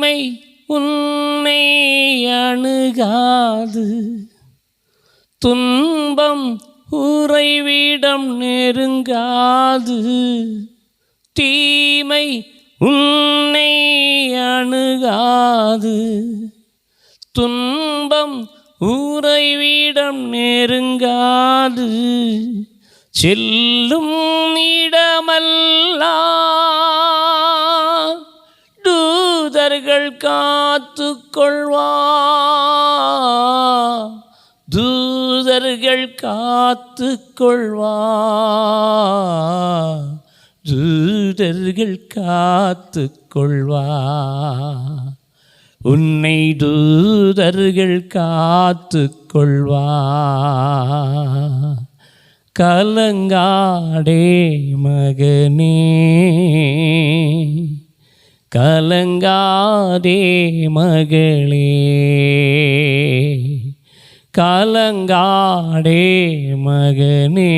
தீமை உன்னை அணுகாது, துன்பம் உறைவிடம் நெருங்காது. தீமை உன்னை அணுகாது, துன்பம் உறைவிடம் நெருங்காது. செல்லும் இடமெல்லாம் தூதர்கள் காத்து கொள்வார், தூதர்கள் காத்து கொள்வார், தூதர்கள் காத்து கொள்வார். உன்னை தூதர்கள் காத்து கொள்வார். கலங்காடே மகனே, கலங்காதே மகளே, கலங்காடே மகனே,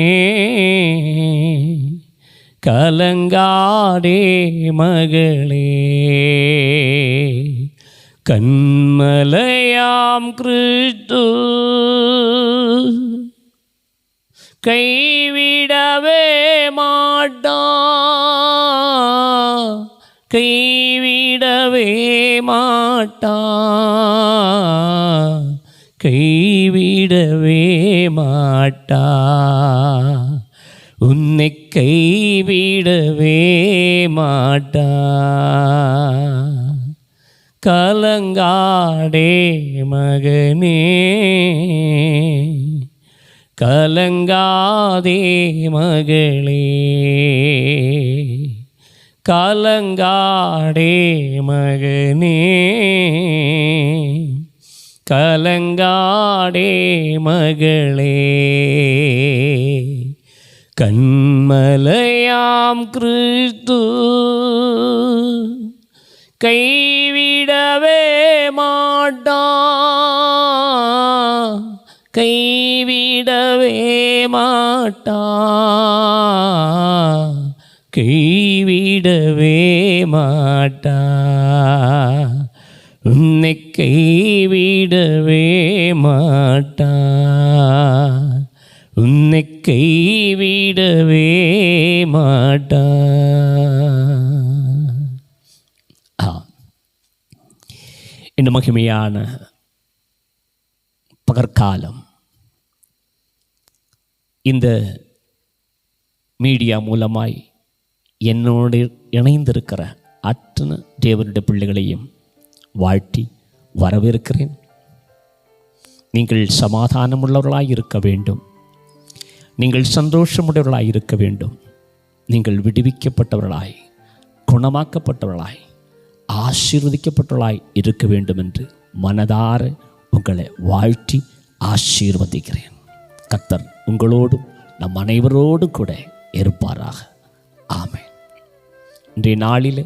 கலங்காடே மகளே. கண்மலையாம் கிறிஸ்து கைவிடவே மாட்டான், கைவிடவே மாட்டான், கைவிடவே மாட்டான். உன்னை கைவிடவே மாட்டான். கலங்காடே மகனே, கலங்காதே மகளே, கலங்காடே மகனே, கலங்காடே மகளே. கண்மலையாம் கிறிஸ்து கைவிடவே மாட்டான், கைவிடவே மாட்டான், கைவிடவே மாட்டான். உன்னை கைவிடவே மாட்டான், உன்னை கைவிடவே மாட்டான். இந்த மகிமையான பகற்காலம் இந்த மீடியா மூலமாய் என்னோடு இணைந்திருக்கிற அத்தனை தேவனுடைய பிள்ளைகளையும் வாழ்த்தி வரவேற்கிறேன். நீங்கள் சமாதானமுள்ளவர்களாய் இருக்க வேண்டும், நீங்கள் சந்தோஷமுடையவர்களாய் இருக்க வேண்டும், நீங்கள் விடுவிக்கப்பட்டவர்களாய், குணமாக்கப்பட்டவர்களாய், ஆசீர்வதிக்கப்பட்டவர்களாய் இருக்க வேண்டும் என்று மனதார உங்களை வாழ்த்தி ஆசீர்வதிக்கிறேன். கர்த்தர் உங்களோடும் நம் அனைவரோடும் கூட இருப்பாராக. ஆமென். இன்றைய நாளில்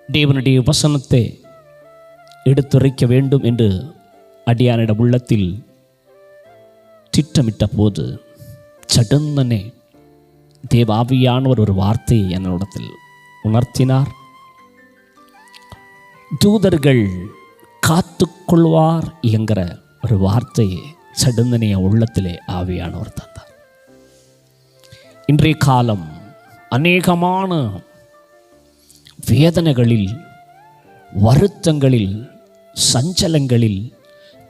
தேவனுடைய வசனத்தை எடுத்துரைக்க வேண்டும் என்று அடியானிட உள்ளத்தில் திட்டமிட்ட போது சடனே தேவாவியானவர் ஒரு வார்த்தையை என்னிடத்தில் உணர்த்தினார். தூதர்கள் காத்து கொள்வார் என்கிற ஒரு வார்த்தையை சடனே உள்ளத்திலே ஆவியானவர் தந்தார். இன்றைய காலம் அநேகமான வேதனைகளில், வருத்தங்களில், சஞ்சலங்களில்,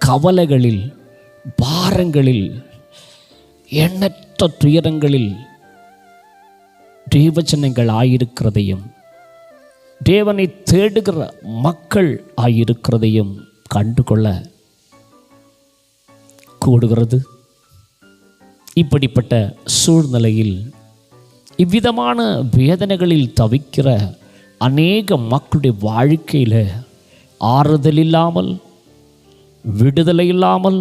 கவலைகளில், பாரங்களில், எண்ணற்ற துயரங்களில் தேவஜனங்கள் ஆயிருக்கிறதையும், தேவனை தேடுகிற மக்கள் ஆயிருக்கிறதையும் கண்டுகொள்ள கூடுகிறது. இப்படிப்பட்ட சூழ்நிலையில் இவ்விதமான வேதனைகளில் தவிக்கிற அநேக மக்களுடைய வாழ்க்கையில் ஆறுதல் இல்லாமல், விடுதலை இல்லாமல்,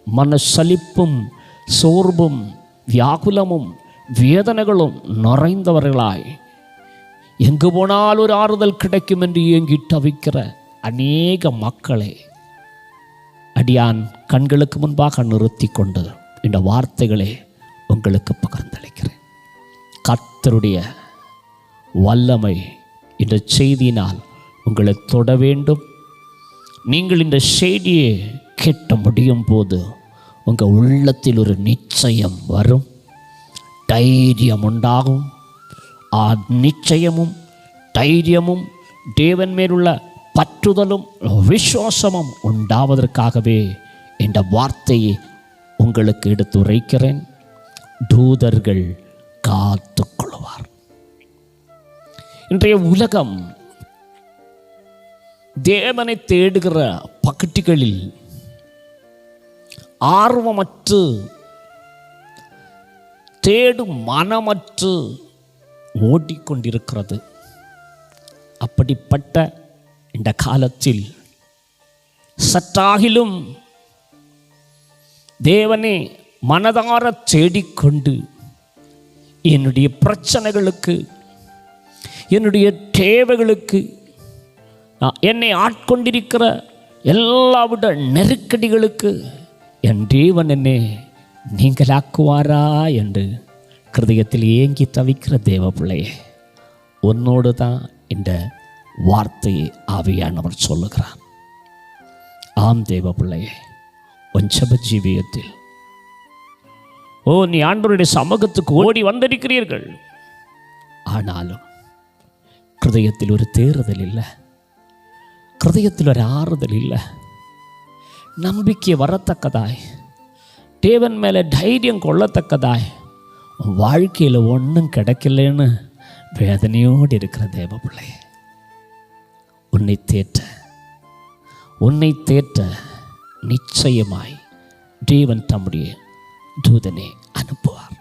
மனசலிப்பும் சோர்வும் வியாகுலமும் வேதனைகளும் நிறைந்தவர்களாய் எங்கு போனால் ஒரு ஆறுதல் கிடைக்கும் என்று ஏங்கி தவிக்கிற அநேக மக்களை அடியான் கண்களுக்கு முன்பாக நிறுத்தி கொண்டு இந்த வார்த்தைகளை உங்களுக்கு பகிர்ந்தளிக்கிறேன். கர்த்தருடைய வல்லமை இந்த செய்தியினால் உங்களை தொட வேண்டும். நீங்கள் இந்த செய்தியை கேட்ட முடியும் போது உங்கள் உள்ளத்தில் ஒரு நிச்சயம் வரும், தைரியம் உண்டாகும். நிச்சயமும் தைரியமும் தேவன் மேலுள்ள பற்றுதலும் விசுவாசமும் உண்டாவதற்காகவே இந்த வார்த்தையை உங்களுக்கு எடுத்து உரைக்கிறேன். தூதர்கள் காத்துக்கொள்வார். இன்றைய உலகம் தேவனை தேடுகிற பக்கட்டுகளில் ஆர்வமற்று தேடும் மனமற்று ஓடிக்கொண்டிருக்கிறது. அப்படிப்பட்ட இந்த காலத்தில் சற்றாகிலும் தேவனை மனதார தேடிக்கொண்டு என்னுடைய பிரச்சனைகளுக்கு, என்னுடைய தேவைகளுக்கு, என்னை ஆட்கொண்டிருக்கிற எல்லாவிட நெருக்கடிகளுக்கு என் தேவன் என்னை நீங்களாக்குவாரா என்று கிருதயத்தில் ஏங்கி தவிக்கிற தேவ பிள்ளையே, உன்னோடு தான் இந்த வார்த்தையை ஆவியானவர் சொல்லுகிறார். ஆம் தேவ பிள்ளையே, உன் ஜெப ஜீவியத்தில் நீ ஆண்டவருடைய சமூகத்துக்கு ஓடி வந்திருக்கிறீர்கள். ஆனாலும் கிருதயத்தில் ஒரு தேறுதல் இல்லை, கிருதயத்தில் ஒரு ஆறுதல் இல்லை. நம்பிக்கை வரத்தக்கதாய், தேவன் மேலே தைரியம் கொள்ளத்தக்கதாய் வாழ்க்கையில் ஒன்றும் கிடைக்கலன்னு வேதனையோடு இருக்கிற தேவ பிள்ளையே, உன்னை தேற்ற நிச்சயமாய் தேவன் தம்முடைய தூதனை அனுப்புவார்.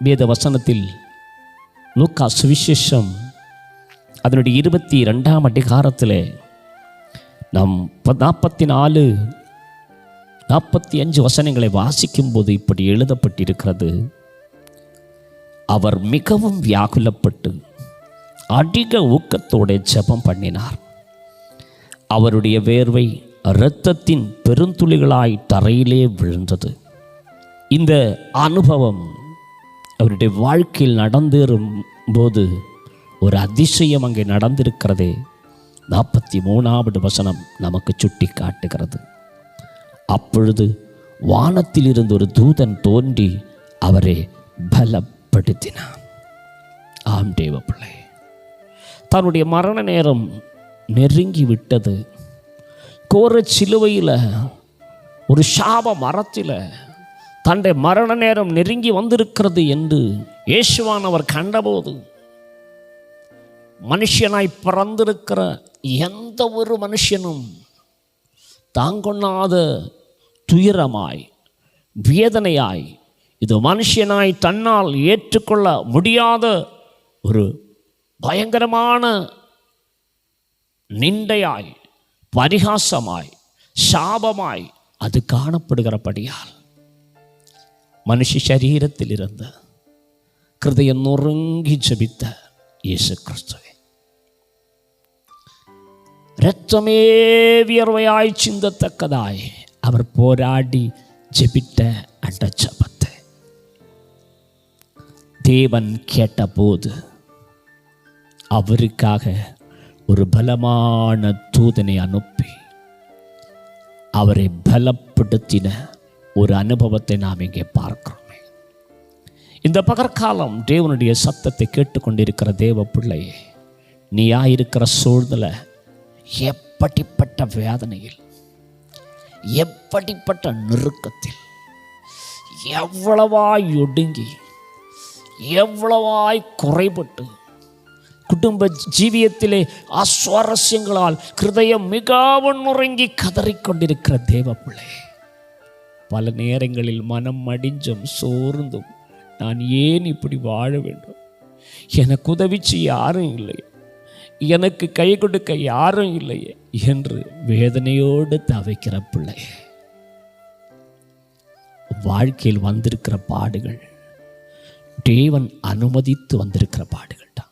வேத வசனத்தில் லூக்கா சுவிசேஷம் அதனுடைய 22ஆம் அதிகாரத்தில் நாம் 44, 45 வசனங்களை வாசிக்கும்போது இப்படி எழுதப்பட்டிருக்கிறது. அவர் மிகவும் வியாகுலப்பட்டு அதிக ஊக்கத்தோடு ஜெபம் பண்ணினார். அவருடைய வேர்வை இரத்தத்தின் பெருந்துளிகளாய் தரையிலே விழுந்தது. இந்த அனுபவம் அவருடைய வாழ்க்கையில் நடந்தேறும் போது ஒரு அதிசயம் அங்கே நடந்திருக்கிறதே 43வது வசனம் நமக்கு சுட்டி காட்டுகிறது. அப்பொழுது வானத்தில் இருந்து ஒரு தூதன் தோன்றி அவரை பலப்படுத்தினான். ஆம் தேவ பிள்ளை, தன்னுடைய மரண நேரம் நெருங்கி விட்டது. கோர சிலுவையில், ஒரு சாப மரத்தில் தன்னுடைய மரண நேரம் நெருங்கி வந்திருக்கிறது என்று இயேசுவானவர் கண்டபோது, மனுஷனாய் பிறந்திருக்கிற எந்த ஒரு மனுஷனும் தாங்கொண்ணாத துயரமாய், வேதனையாய், இது மனுஷனாய் தன்னால் ஏற்றுக்கொள்ள முடியாத ஒரு பயங்கரமான நிந்தையாய், பரிகாசமாய், சாபமாய் அது காணப்படுகிறபடியால் மனுஷ சரீரத்தில் இருந்த கிருதயம் நொறுங்கி ஜெபித்த இயேசு கிறிஸ்துவே, இரத்தமே வியர்வையாய் சிந்தத்தக்கதாய் அவர் போராடி ஜெபித்த அந்த ஜெபத்தை தேவன் கேட்டபோது அவருக்காக ஒரு பலமான தூதனை அனுப்பி அவரை பலப்படுத்தின ஒரு அனுபவத்தை நாம் இங்கே பார்க்கிறோமே. இந்த பகற்காலம் தேவனுடைய சத்தத்தை கேட்டுக்கொண்டிருக்கிற தேவ பிள்ளையே, நீயாயிருக்கிற சூழ்நிலை எப்படிப்பட்ட வேதனையில், எப்படிப்பட்ட நெருக்கத்தில், எவ்வளவாய் ஒடுங்கி, எவ்வளவாய் குறைபட்டு, குடும்ப ஜீவியத்திலே அஸ்வாரஸ்யங்களால் கிருதயம் மிகவும் நுறங்கி கதறிக்கொண்டிருக்கிற தேவ பிள்ளை, பல நேரங்களில் மனம் அடிஞ்சும் சோர்ந்தும் நான் ஏன் இப்படி வாழ வேண்டும், எனக்கு உதவிச்சு யாரும் இல்லையே, எனக்கு கை கொடுக்க யாரும் இல்லையே என்று வேதனையோடு தவிக்கிற பிள்ளை, வாழ்க்கையில் வந்திருக்கிற பாடுகள் தேவன் அனுமதித்து வந்திருக்கிற பாடுகள் தான்.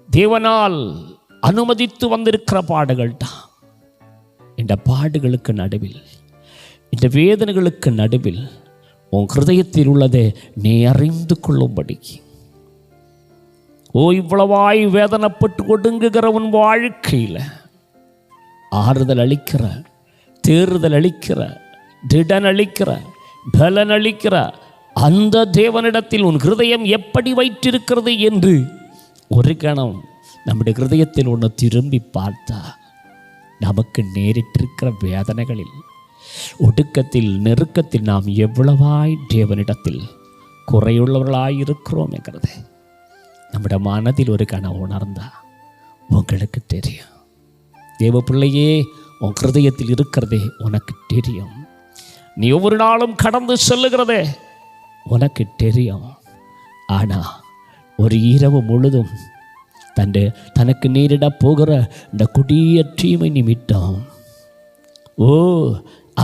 தேவனால் அனுமதித்து வந்திருக்கிற பாடுகள் தான். இந்த பாடுகளுக்கு நடுவில், இந்த வேதனைகளுக்கு நடுவில் உன் ஹிருதயத்தில் உள்ளதை நீ அறிந்து கொள்ளும்படி இவ்வளவாய் வேதனைப்பட்டு ஒடுங்குகிற உன் வாழ்க்கையில் ஆறுதல் அளிக்கிற, தேறுதல் அளிக்கிற, திடன் அளிக்கிற, பலன் அளிக்கிற அந்த தேவனிடத்தில் உன் ஹிருதயம் எப்படி வைத்திருக்கிறது என்று ஒரு கணம் நம்முடைய ஹிருதயத்தில் ஒன்று திரும்பி பார்த்தா நமக்கு நேரிட்டிருக்கிற வேதனைகளில், ஒடுக்கத்தில், நெருக்கத்தில் நாம் எவ்வளவாய் தேவனிடத்தில் குறையுள்ளவர்களாய் இருக்கிறோம் என்கிறது நம்முடைய மனதில் ஒரு கணம் உணர்ந்தா உங்களுக்கு தெரியும். தேவ பிள்ளையே, உன் ஹிருதயத்தில் இருக்கிறதே உனக்கு தெரியும். நீ ஒவ்வொரு நாளும் கடந்து செல்லுகிறதே உனக்கு தெரியும். ஆனால் ஒரு இரவு முழுதும் தனக்கு நேரிட போகிற இந்த கொடிய தீமை நிமித்தம்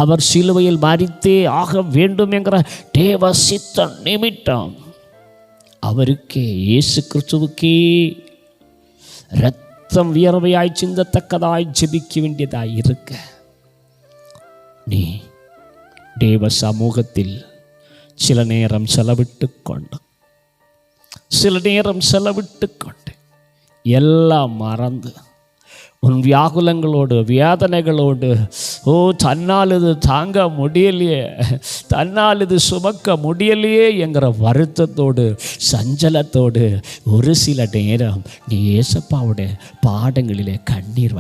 அவர் சிலுவையில் மரித்தே ஆக வேண்டும் என்கிற தேவ சித்த நிமித்தம் அவருக்கே, இயேசு கிறிஸ்துவுக்கே இரத்தம் வியர்வையாய் சிந்தத்தக்கதாய் ஜெபிக்க வேண்டியதாய் இருக்க, நீ தேவ சமூகத்தில் சில நேரம் செலவிட்டு கொண்டு எல்லாம் மறந்து உன் வியாகுலங்களோடு, வேதனைகளோடு, தன்னால் இது தாங்க முடியலையே, தன்னால் இது சுமக்க முடியலையே என்கிற வருத்தத்தோடு, சஞ்சலத்தோடு ஒரு சில நேரம் நீ ஏசப்பாவுடைய பாடங்களிலே கண்ணீர்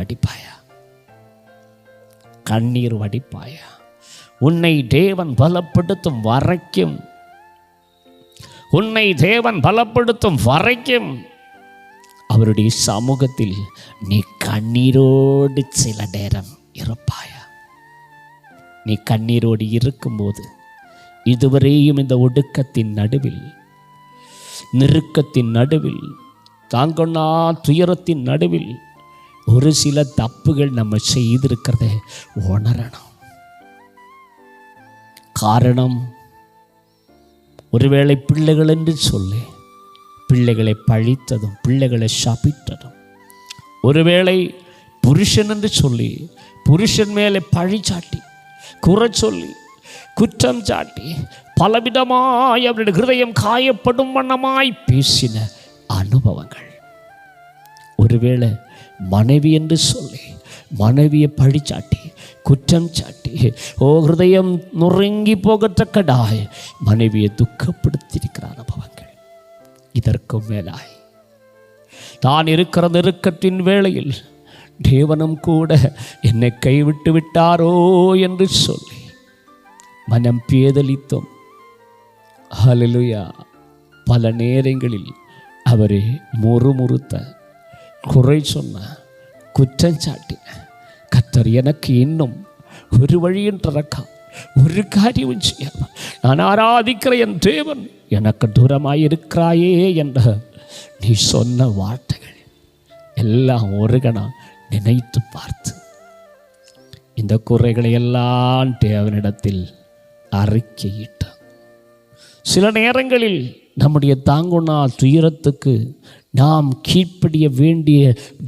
வடிப்பாயா. உன்னை தேவன் பலப்படுத்தும் வரைக்கும் அவருடைய சமூகத்தில் நீ கண்ணீரோடு சில நேரம் இருப்பாயா. நீ கண்ணீரோடு இருக்கும்போது இதுவரையும் இந்த ஒடுக்கத்தின் நடுவில், நெருக்கத்தின் நடுவில், தாங்கொண்ணா துயரத்தின் நடுவில் ஒரு சில தப்புகள் நம்ம செய்திருக்கிறத உணரணும். காரணம், ஒருவேளை பிள்ளைகள் என்று சொல்லி பிள்ளைகளை பழித்ததும், பிள்ளைகளை சபித்ததும், ஒருவேளை புருஷன் என்று சொல்லி புருஷன் மேலே பழி சாட்டி, குறை சொல்லி, குற்றம் சாட்டி, பலவிதமாய் அவருடைய ஹிருதயம் காயப்படும் வண்ணமாய் பேசின அனுபவங்கள், ஒருவேளை மனைவி என்று சொல்லி மனைவியை பழிச்சாட்டி, குற்றம் சாட்டி, ஹிருதயம் நொறுங்கி போகத்தக்கதாய் மனைவியை துக்கப்படுத்தியிருக்கிற அனுபவங்கள், இதற்கும் மேலாய் தான் இருக்கிற நெருக்கத்தின் வேளையில் தேவனும் கூட என்னை கைவிட்டு விட்டாரோ என்று சொல்லி மனம் பேதலித்தோம். ஹல்லேலூயா. பல நேரங்களில் அவரை முறுமுறுத்த, குறை சொன்ன, குற்றம் சாட்டின, கர்த்தர் எனக்கு இன்னும் ஒரு வழியும் திறக்காம, ஒரு காரியமும் செய்யாம, நான் ஆராதிக்கிற என் தேவன் எனக்கு தூரமாயிருக்கிறாயே என்ற நீ சொன்ன வார்த்தைகள் எல்லாம் ஒரு கணம் நினைத்து பார்த்து இந்த குறைகளை எல்லாம் தேவனிடத்தில் அறிக்கையிட்ட, சில நேரங்களில் நம்முடைய தாங்குணா துயரத்துக்கு நாம் கீழ்ப்படிய வேண்டிய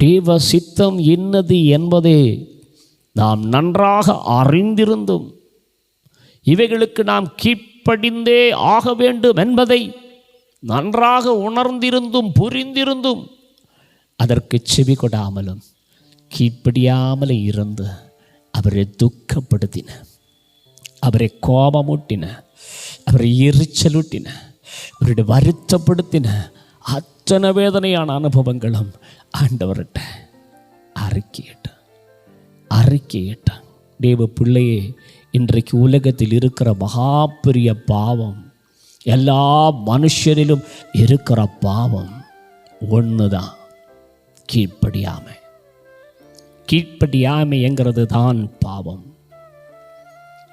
தேவ சித்தம் என்னது என்பதை நாம் நன்றாக அறிந்திருந்தும், இவைகளுக்கு நாம் கீழ்ப்படிந்தே ஆக வேண்டும் என்பதை நன்றாக உணர்ந்திருந்தும் புரிந்திருந்தும் அதற்கு செவி கொடாமலும் கீழ்ப்படியாமலே இருந்து அவரை துக்கப்படுத்தின, அவரை கோபமூட்டின, அவரை எரிச்சலூட்டின, அவருடைய வருத்தப்படுத்தின அத்தனை வேதனையான அனுபவங்களும் ஆண்டவர்கிட்ட அறிக்கையிட்டான். தேவ பிள்ளையே, இன்றைக்கு உலகத்தில் இருக்கிற மகாபெரிய பாவம், எல்லா மனுஷரிலும் இருக்கிற பாவம் ஒன்று தான், கீழ்ப்படியாமை என்கிறது தான் பாவம்.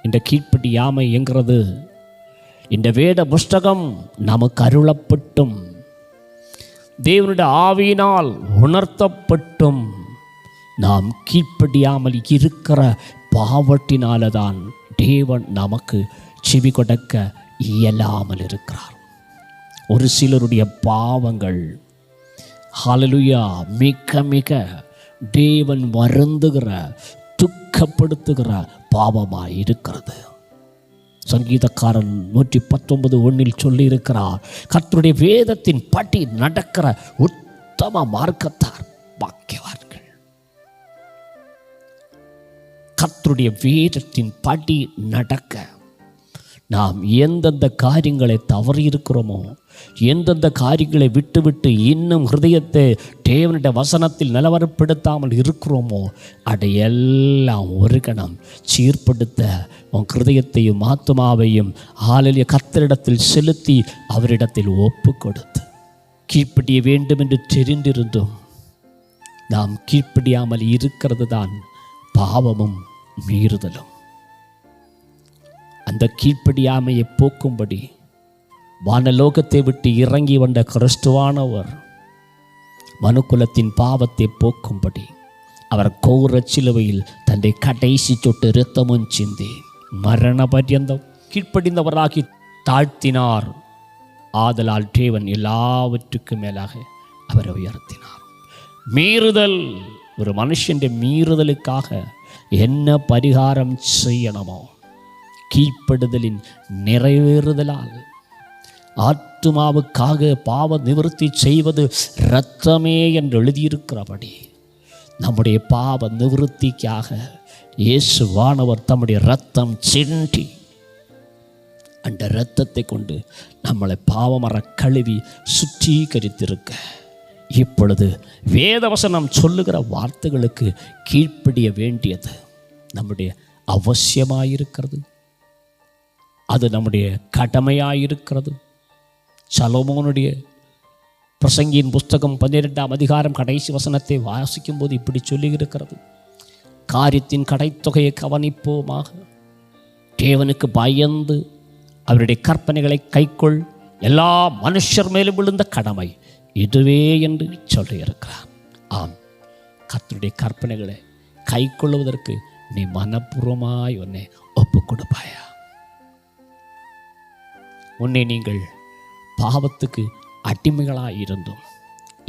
இந்த கீழ்ப்படியாமை என்கிறது இந்த வேத புஸ்தகம் நமக்கு அருளப்பட்டும் தேவனுடைய ஆவியினால் உணர்த்தப்பட்டும் நாம் கீழ்ப்படியாமல் இருக்கிற பாவத்தினால தான் தேவன் நமக்கு செவி கொடுக்க இயலாமல் இருக்கிறார். ஒரு சிலருடைய பாவங்கள் ஹல்லேலூயா மிக மிக தேவன் வருந்துகிற, துக்கப்படுத்துகிற பாவமாய் இருக்கிறது. சங்கீதக்காரன் 119:1 சொல்லியிருக்கிறார், கர்த்தருடைய வேதத்தின் படி நடக்கிற உத்தம மார்க்கத்தார் பாக்கியவான்கள். கர்த்தருடைய வேதத்தின் படி நடக்க நாம் எந்தெந்த காரியங்களை தவறி இருக்கிறோமோ, எந்தெந்த காரியங்களை விட்டு இன்னும் ஹிருதயத்தை தேவனுடைய வசனத்தில் நிலவரப்படுத்தாமல் இருக்கிறோமோ, அதையெல்லாம் ஒரு கணம் சீர்படுத்த உன் ஹிருதயத்தையும் ஆத்துமாவையும் ஆலலிய கர்த்தரிடத்தில் செலுத்தி அவரிடத்தில் ஒப்பு கொடுத்து கீழ்ப்படிய வேண்டும் என்று தெரிந்திருந்தும் நாம் கீழ்ப்படியாமல் இருக்கிறது தான் பாவமும் மீறுதலும். அந்த கீழ்ப்படியாமையை போக்கும்படி வானலோகத்தை விட்டு இறங்கி வந்த கிறிஸ்துவானவர் மனுக்குலத்தின் பாவத்தை போக்கும்படி அவர் கோர சிலுவையில் தன்னை கடைசி சொட்டு இரத்தமும் சிந்தி மரண பர்யந்தம் கீழ்ப்படிந்தவராகி தாழ்த்தினார். ஆதலால் தேவன் எல்லாவற்றுக்கும் மேலாக அவரை உயர்த்தினார். மீறுதல், ஒரு மனுஷன் மீறுதலுக்காக என்ன பரிகாரம் செய்யணுமோ கீழ்ப்படுதலின் நிறைவேறுதலால், ஆத்துமாவுக்காக பாவ நிவர்த்தி செய்வது இரத்தமே என்று எழுதியிருக்கிறபடி நம்முடைய பாவ நிவர்த்திக்காக இயேசுவானவர் தம்முடைய இரத்தம் சிந்தி அந்த இரத்தத்தை கொண்டு நம்மளை பாவமர கழுவி சுற்றீகரித்திருக்க இப்பொழுது வேதவசனம் சொல்லுகிற வார்த்தைகளுக்கு கீழ்ப்படிய வேண்டியது நம்முடைய அவசியமாயிருக்கிறது. அது நம்முடைய கடமையாயிருக்கிறது. சலோமோனுடைய பிரசங்கியின் புஸ்தகம் 12ஆம் அதிகாரம் கடைசி வசனத்தை வாசிக்கும் போது இப்படி சொல்லியிருக்கிறது, காரியத்தின் கடைத்தொகையை கவனிப்போமாக, தேவனுக்கு பயந்து அவருடைய கற்பனைகளை கைக்கொள், எல்லா மனுஷர் மேலும் விழுந்த கடமை இதுவே என்று சொல்லியிருக்கிறார். ஆம், கர்த்தருடைய கற்பனைகளை கைக்கொள்வதற்கு நீ மனப்பூர்வமாய் உன்னை ஒப்பு கொடுப்பாயா? உன்னை நீங்கள் பாவத்துக்கு அடிமைகளாக இருந்தோம்,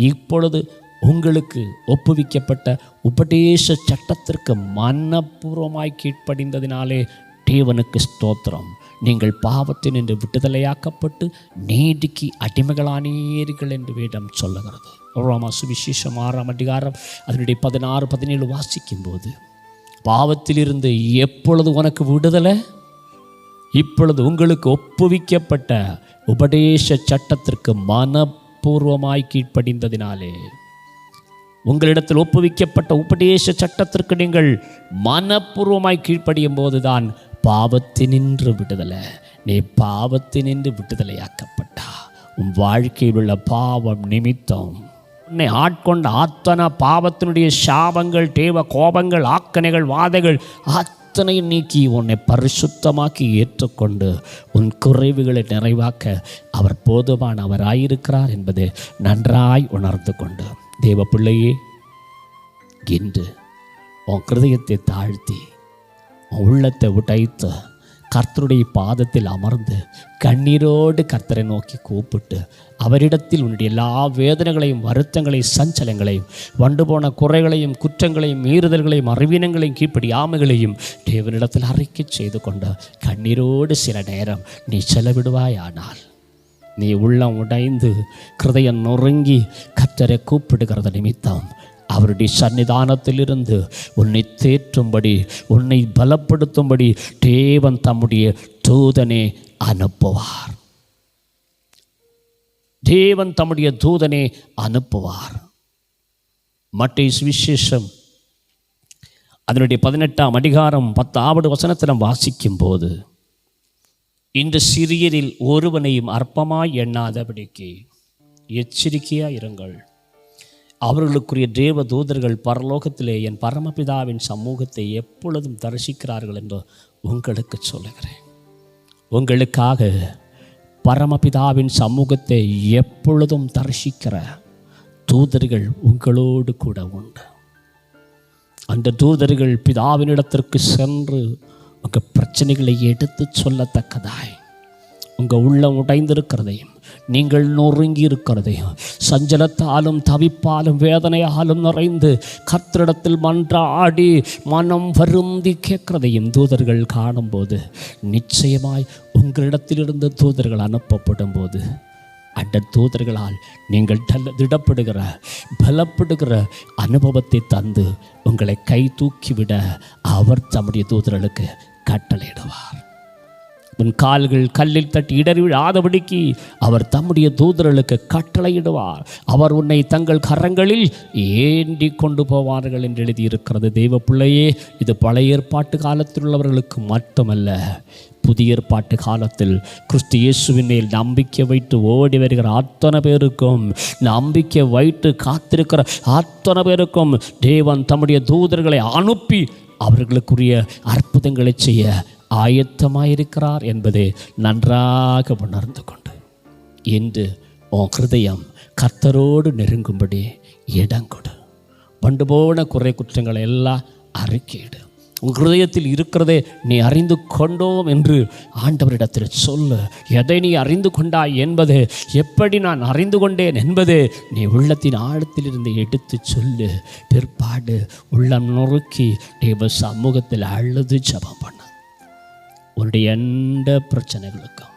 இப்பொழுது உங்களுக்கு ஒப்புவிக்கப்பட்ட உபதேச சட்டத்திற்கு மனப்பூர்வமாய் கீழ்ப்படிந்ததினாலே தேவனுக்கு ஸ்தோத்திரம். நீங்கள் பாவத்தின் என்று விடுதலையாக்கப்பட்டு நீதிக்கு அடிமைகளானீர்கள் என்று வேதம் சொல்லுகிறது. ரோமா சுவிசேஷம் 6ஆம் அதிகாரம் அதனுடைய 16-17 வாசிக்கும் போது, பாவத்திலிருந்து எப்பொழுது உனக்கு விடுதலை? இப்பொழுது உங்களுக்கு ஒப்புவிக்கப்பட்ட உபதேச சட்டத்திற்கு மனப்பூர்வமாய் கீழ்ப்படிந்ததினாலே. உங்களிடத்தில் ஒப்புவிக்கப்பட்ட உபதேச சட்டத்திற்கு நீங்கள் மனப்பூர்வமாய் கீழ்ப்படியும் போதுதான் பாவத்தினின்று விடுதலை. நீ பாவத்தினின்று விடுதலையாக்கப்பட்டா உன் வாழ்க்கையில் உள்ள பாவம் நிமித்தம் உன்னை ஆட்கொண்ட அத்தனை பாவத்தினுடைய சாபங்கள், தேவ கோபங்கள், ஆக்கணைகள், வாதைகள் அத்தனையும் நீக்கி உன்னை பரிசுத்தமாக்கி ஏற்றுக்கொண்டு உன் குறைவுகளை நிறைவாக்க அவர் போதுமானவராயிருக்கிறார் என்பதை நன்றாய் உணர்ந்து கொண்டு, தேவ பிள்ளையே, இன்று உன் கிருதயத்தை தாழ்த்தி உன் உள்ளத்தை உடைத்து கர்த்தருடைய பாதத்தில் அமர்ந்து கண்ணீரோடு கர்த்தரை நோக்கி கூப்பிட்டு அவரிடத்தில் உன்னுடைய எல்லா வேதனைகளையும், வருத்தங்களையும், சஞ்சலங்களையும், வண்டு போன குறைகளையும், குற்றங்களையும், மீறுதல்களையும், அறிவீனங்களையும், கீழ்ப்படியாமைகளையும் தேவனிடத்தில் அறிக்கை செய்து கொண்டு கண்ணீரோடு சில நேரம் நீ செலவிடுவாயானால் நீ உள்ளம் உடைந்து கிருதயம் நொறுங்கி கர்த்தரை கூப்பிடுகிறது நிமித்தம் அவருடைய சன்னிதானத்திலிருந்து உன்னை தேற்றும்படி, உன்னை பலப்படுத்தும்படி தேவன் தம்முடைய தூதனை அனுப்புவார். தேவன் தம்முடைய தூதனை அனுப்புவார். மத்தேயு சுவிசேஷம் அதனுடைய 18ஆம் அதிகாரம் 10வது வசனத்தில் வாசிக்கும் போது, இந்த சிறியரில் ஒருவனையும் அற்பமாய் எண்ணாதபடிக்கு எச்சரிக்கையாக இருங்கள். அவர்களுக்குரிய தேவ தூதர்கள் பரலோகத்திலே என் பரமபிதாவின் சமூகத்தை எப்பொழுதும் தரிசிக்கிறார்கள் என்று உங்களுக்கு சொல்லுகிறேன். உங்களுக்காக பரமபிதாவின் சமூகத்தை எப்பொழுதும் தரிசிக்கிற தூதர்கள் உங்களோடு கூட உண்டு. அந்த தூதர்கள் பிதாவினிடத்திற்கு சென்று உங்கள் பிரச்சனைகளை எடுத்து சொல்லத்தக்கதாய், உங்கள் உள்ளம் உடைந்திருக்கிறதையும் நீங்கள் நொறுங்கி இருக்கிறதையும் சஞ்சலத்தாலும் தவிப்பாலும் வேதனையாலும் நிறைந்து கர்த்தரிடத்தில் மன்றாடி மனம் வருந்தி கேட்கிறதையும் தூதர்கள் காணும்போது நிச்சயமாய் உங்களிடத்திலிருந்து தூதர்கள் அனுப்பப்படும் போது அந்த தூதர்களால் நீங்கள் திடப்படுகிற பலப்படுகிற அனுபவத்தை தந்து உங்களை கை தூக்கிவிட அவர் தம்முடைய தூதர்களுக்கு கட்டளையிடுவார். உன் கால்கள் கல்லில் தட்டி இடறி விழாதபடிக்கு அவர் தம்முடைய தூதர்களுக்கு கட்டளையிடுவார். அவர் உன்னை தங்கள் கரங்களில் ஏந்தி கொண்டு போவார்கள் என்று எழுதியிருக்கிறது. தெய்வ பிள்ளையே, இது பழைய ஏற்பாட்டு காலத்தில் உள்ளவர்களுக்கு மட்டுமல்ல, புதிய ஏற்பாட்டு காலத்தில் கிறிஸ்து இயேசுவின் மேல் நம்பிக்கை வைத்து ஓடி வருகிற அத்தனை பேருக்கும், நம்பிக்கை வைத்து காத்திருக்கிற அத்தனை பேருக்கும் தேவன் தம்முடைய தூதர்களை அனுப்பி அவர்களுக்குரிய அற்புதங்களை செய்ய ஆயத்தமாயிருக்கிறார் என்பதை நன்றாக உணர்ந்து கொண்டு இன்று உன் ஹிருதயம் கர்த்தரோடு நெருங்கும்படி இடம் கொடு. பண்டு போன குறை குற்றங்களை எல்லாம் அறிக்கையிடு. உன் ஹிருதயத்தில் இருக்கிறதே நீ அறிந்து கொண்டோம் என்று ஆண்டவரிடத்தில் சொல்லு. எதை நீ அறிந்து கொண்டாய் என்பது, எப்படி நான் அறிந்து கொண்டேன் என்பது நீ உள்ளத்தின் ஆழத்திலிருந்து எடுத்து சொல்லு. பிற்பாடு உள்ளம் நொறுக்கி தேவ சமூகத்தில் அழுது ஜெபம் பண்ணு. உன்னுடைய எந்த பிரச்சனைகளுக்கும்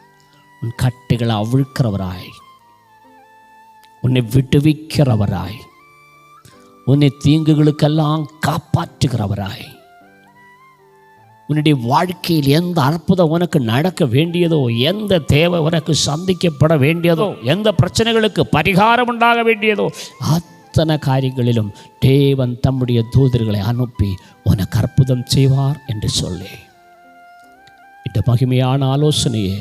உன் கட்டுகளை அவிழ்க்கிறவராய், உன்னை விடுவிக்கிறவராய், உன்னை தீங்குகளுக்கெல்லாம் காப்பாற்றுகிறவராய், உன்னுடைய வாழ்க்கையில் எந்த அற்புதம் உனக்கு நடக்க வேண்டியதோ, எந்த தேவை உனக்கு சந்திக்கப்பட வேண்டியதோ, எந்த பிரச்சனைகளுக்கு பரிகாரம் உண்டாக வேண்டியதோ, அத்தனை காரியங்களிலும் தேவன் தம்முடைய தூதர்களை அனுப்பி உனக்கு அற்புதம் செய்வார் என்று சொல்லி இந்த மகிமையான ஆலோசனையை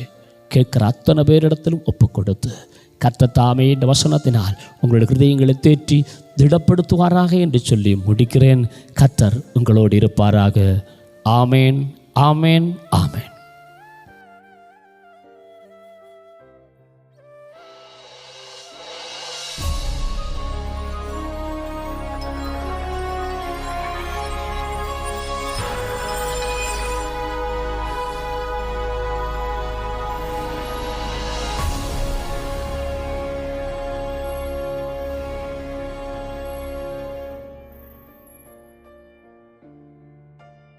கேட்கிற அத்தனை பேரிடத்திலும் ஒப்பு கொடுத்து கர்த்தர் தாமே இந்த வசனத்தினால் உங்களுடைய ஹிருதயங்களை தேற்றி திடப்படுத்துவாராக என்று சொல்லி முடிக்கிறேன். கர்த்தர் உங்களோடு இருப்பாராக. ஆமேன், ஆமேன், ஆமேன்.